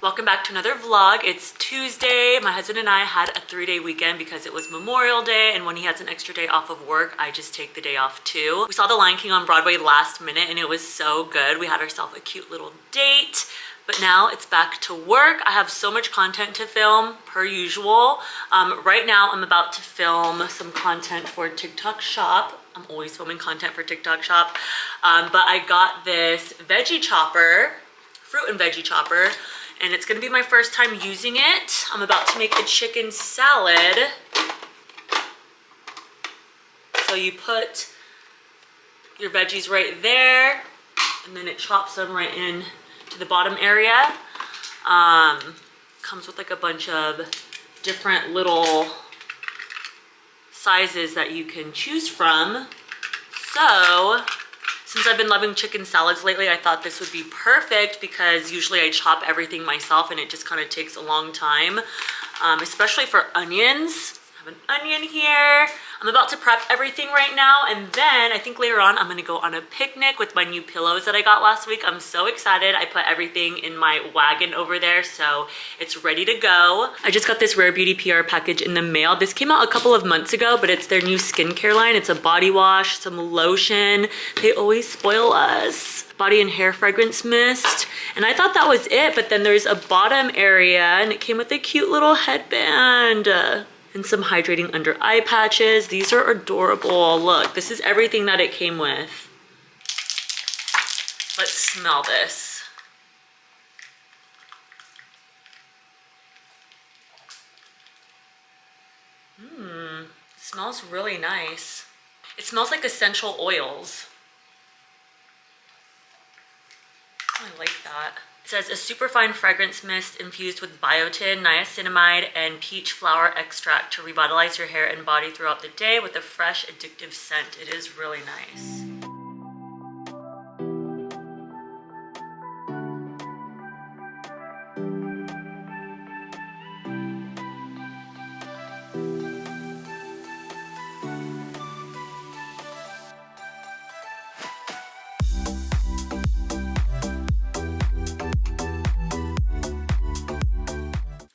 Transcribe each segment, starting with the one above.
Welcome back to another vlog. It's Tuesday. My husband and I had a 3-day weekend because it was Memorial Day, and when he has an extra day off of work, I just take the day off too. We saw The Lion King on Broadway last minute and it was so good. We had ourselves a cute little date. But now it's back to work. I have so much content to film per usual. Right now I'm about to film some content for TikTok Shop. I'm always filming content for TikTok Shop. But I got this veggie chopper, fruit and veggie chopper, and it's gonna be my first time using it. I'm about to make a chicken salad. So you put your veggies right there, and then it chops them right in to the bottom area. Comes with like a bunch of different little sizes that you can choose from. So since I've been loving chicken salads lately, I thought this would be perfect because usually I chop everything myself and it just kind of takes a long time, especially for onions. I have an onion here. I'm about to prep everything right now, and then I think later on I'm gonna go on a picnic with my new pillows that I got last week. I'm so excited. I put everything in my wagon over there, so it's ready to go. I just got this Rare Beauty PR package in the mail. This came out a couple of months ago, but it's their new skincare line. It's a body wash, some lotion. They always spoil us. Body and hair fragrance mist. And I thought that was it, but then there's a bottom area and it came with a cute little headband. And some hydrating under eye patches. These are adorable. Look, this is everything that it came with. Let's smell this. It smells really nice. It smells like essential oils. Oh, I like that. It says a superfine fragrance mist infused with biotin, niacinamide, and peach flower extract to revitalize your hair and body throughout the day with a fresh, addictive scent. It is really nice.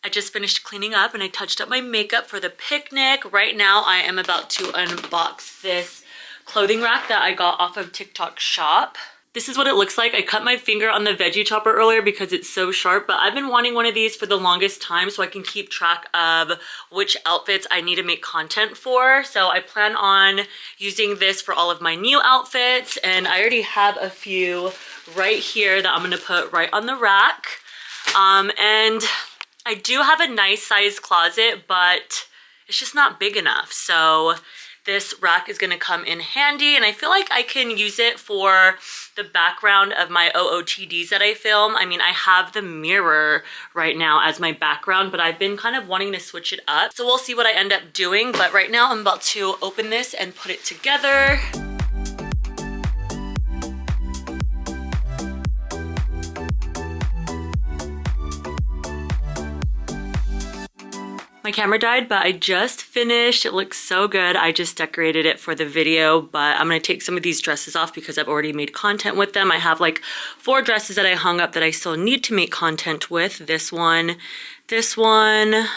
I just finished cleaning up and I touched up my makeup for the picnic. Right now I am about to unbox this clothing rack that I got off of TikTok Shop. This is what it looks like. I cut my finger on the veggie chopper earlier because it's so sharp, but I've been wanting one of these for the longest time so I can keep track of which outfits I need to make content for. So I plan on using this for all of my new outfits, and I already have a few right here that I'm gonna put right on the rack. And I do have a nice size closet, but it's just not big enough. So this rack is gonna come in handy, and I feel like I can use it for the background of my OOTDs that I film. I mean, I have the mirror right now as my background, but I've been kind of wanting to switch it up. So we'll see what I end up doing, but right now I'm about to open this and put it together. My camera died, but I just finished. It looks so good. I just decorated it for the video, but I'm gonna take some of these dresses off because I've already made content with them. I have like 4 dresses that I hung up that I still need to make content with. This one, this one,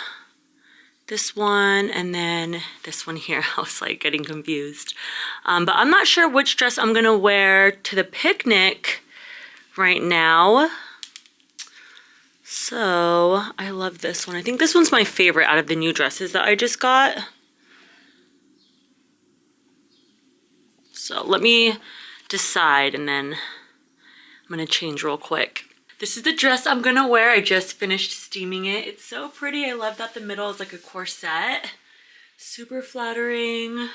this one, and then this one here. I was like getting confused. But I'm not sure which dress I'm gonna wear to the picnic right now. So I love this one. I think this one's my favorite out of the new dresses that I just got. So let me decide, and then I'm gonna change real quick. This is the dress I'm gonna wear. I just finished steaming it. It's so pretty. I love that the middle is like a corset. Super flattering.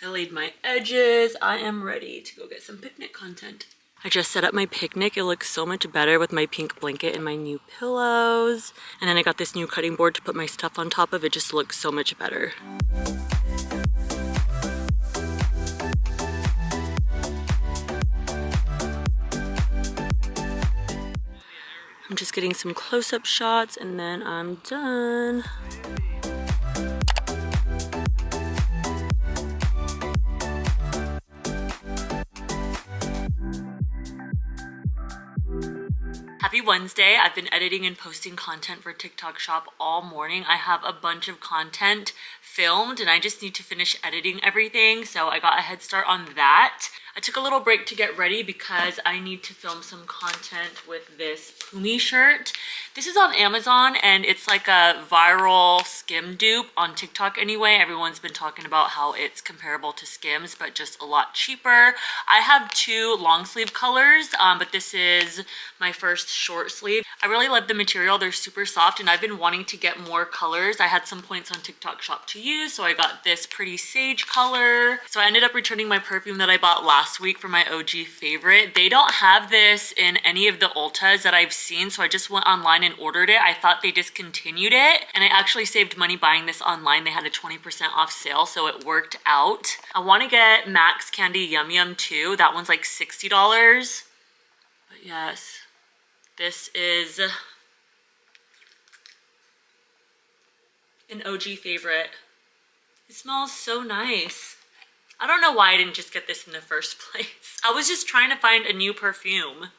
I laid my edges. I am ready to go get some picnic content. I just set up my picnic. It looks so much better with my pink blanket and my new pillows. And then I got this new cutting board to put my stuff on top of. It just looks so much better. I'm just getting some close-up shots and then I'm done. Happy Wednesday. I've been editing and posting content for TikTok Shop all morning. I have a bunch of content filmed and I just need to finish editing everything, so I got a head start on that. I took a little break to get ready because I need to film some content with this Pumi shirt. This is on Amazon and it's like a viral Skim dupe on TikTok anyway. Everyone's been talking about how it's comparable to Skims but just a lot cheaper. I have two long sleeve colors, but this is my first short sleeve. I really love the material. They're super soft and I've been wanting to get more colors. I had some points on TikTok Shop to use, so I got this pretty sage color. So I ended up returning my perfume that I bought last week for my OG favorite. They don't have this in any of the Ultas that I've seen, so I just went online and ordered it. I thought they discontinued it and I actually saved money buying this online. They had a 20% off sale, so it worked out. I want to get Max Candy Yum Yum too. That one's like $60. But yes, this is an OG favorite. It smells so nice. I don't know why I didn't just get this in the first place. I was just trying to find a new perfume.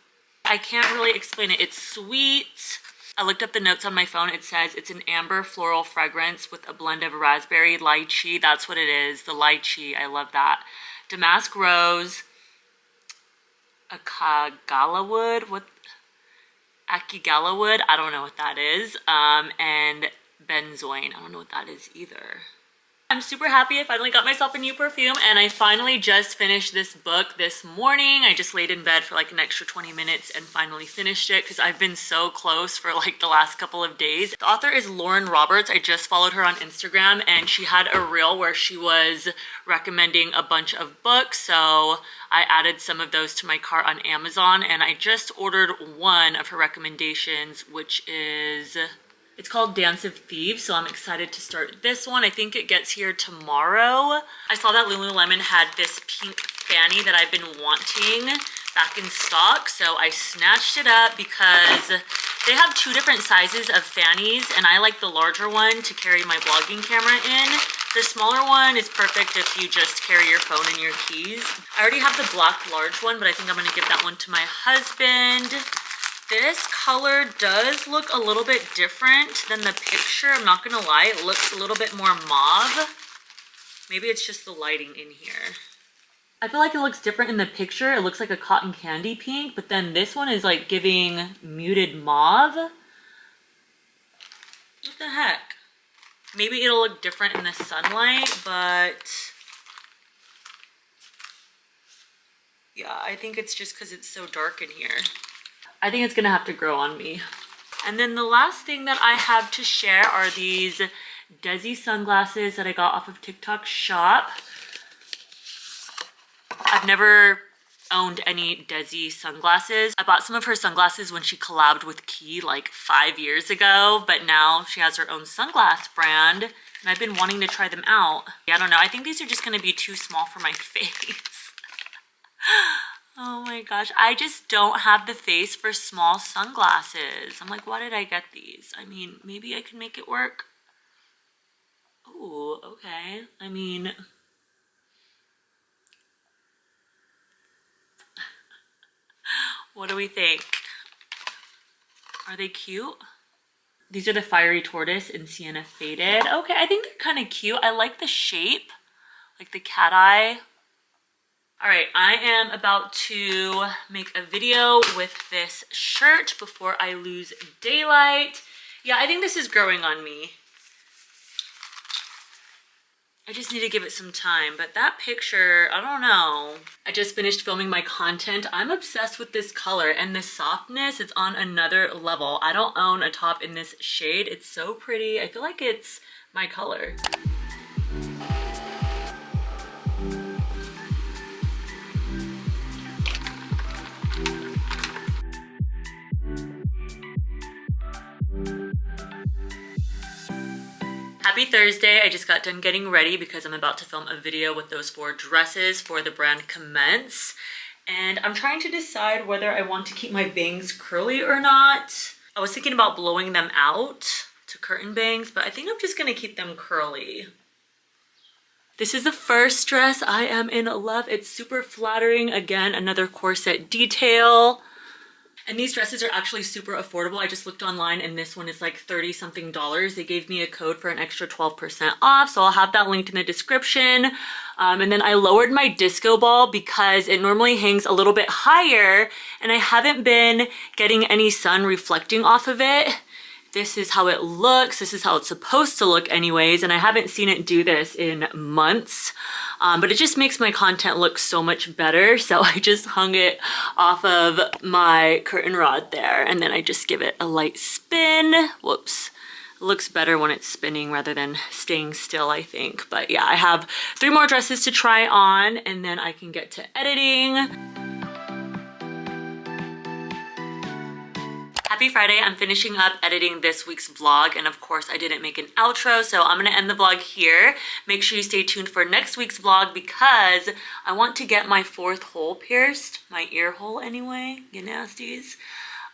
I can't really explain it. It's sweet. I looked up the notes on my phone. It says it's an amber floral fragrance with a blend of raspberry, lychee. That's what it is, the lychee. I love that. Damask rose, akigala wood. What? Akigala wood. I don't know what that is. And benzoin. I don't know what that is either. I'm super happy I finally got myself a new perfume and I finally just finished this book this morning. I just laid in bed for like an extra 20 minutes and finally finished it because I've been so close for like the last couple of days. The author is Lauren Roberts. I just followed her on Instagram and she had a reel where she was recommending a bunch of books. So I added some of those to my cart on Amazon and I just ordered one of her recommendations, which is... it's called Dance of Thieves, so I'm excited to start this one. I think it gets here tomorrow. I saw that Lululemon had this pink fanny that I've been wanting back in stock, so I snatched it up because they have two different sizes of fannies, and I like the larger one to carry my vlogging camera in. The smaller one is perfect if you just carry your phone and your keys. I already have the black large one, but I think I'm gonna give that one to my husband. This color does look a little bit different than the picture. I'm not gonna lie, it looks a little bit more mauve. Maybe it's just the lighting in here. I feel like it looks different in the picture. It looks like a cotton candy pink, but then this one is like giving muted mauve. What the heck? Maybe it'll look different in the sunlight, but yeah, I think it's just because it's so dark in here. I think it's gonna have to grow on me. And then the last thing that I have to share are these Dezi sunglasses that I got off of TikTok Shop. I've never owned any Dezi sunglasses. I bought some of her sunglasses when she collabed with Key like 5 years ago, but now she has her own sunglass brand and I've been wanting to try them out. Yeah, I don't know, I think these are just gonna be too small for my face. Oh my gosh, I just don't have the face for small sunglasses. I'm like, why did I get these? I mean, maybe I can make it work. Ooh, okay. I mean, what do we think? Are they cute? These are the Fiery Tortoise in Sienna Faded. Okay, I think they're kind of cute. I like the shape, like the cat eye. All right, I am about to make a video with this shirt before I lose daylight. Yeah, I think this is growing on me. I just need to give it some time, but that picture, I don't know. I just finished filming my content. I'm obsessed with this color and the softness. It's on another level. I don't own a top in this shade. It's so pretty. I feel like it's my color. Happy Thursday. I just got done getting ready because I'm about to film a video with those 4 dresses for the brand Commence. And I'm trying to decide whether I want to keep my bangs curly or not. I was thinking about blowing them out to curtain bangs, but I think I'm just gonna keep them curly. This is the first dress. I am in love. It's super flattering. Again, another corset detail. And these dresses are actually super affordable. I just looked online and this one is like 30 something dollars. They gave me a code for an extra 12% off, so I'll have that linked in the description. And then I lowered my disco ball because it normally hangs a little bit higher and I haven't been getting any sun reflecting off of it. This is how it looks. This is how it's supposed to look anyways, and I haven't seen it do this in months. But it just makes my content look so much better. So I just hung it off of my curtain rod there, and then I just give it a light spin. Whoops. It looks better when it's spinning rather than staying still, I think. But yeah, I have 3 more dresses to try on, and then I can get to editing. Happy Friday. I'm finishing up editing this week's vlog, and of course I didn't make an outro, so I'm gonna end the vlog here. Make sure you stay tuned for next week's vlog because I want to get my 4th hole pierced, my ear hole anyway, you nasties.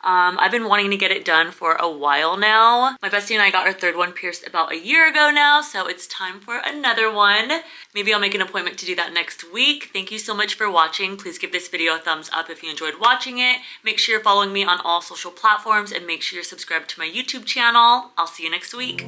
I've been wanting to get it done for a while now. My bestie and I got our 3rd one pierced about a year ago now, so it's time for another one. Maybe I'll make an appointment to do that next week. Thank you so much for watching. Please give this video a thumbs up if you enjoyed watching it. Make sure you're following me on all social platforms and make sure you're subscribed to my YouTube channel. I'll see you next week.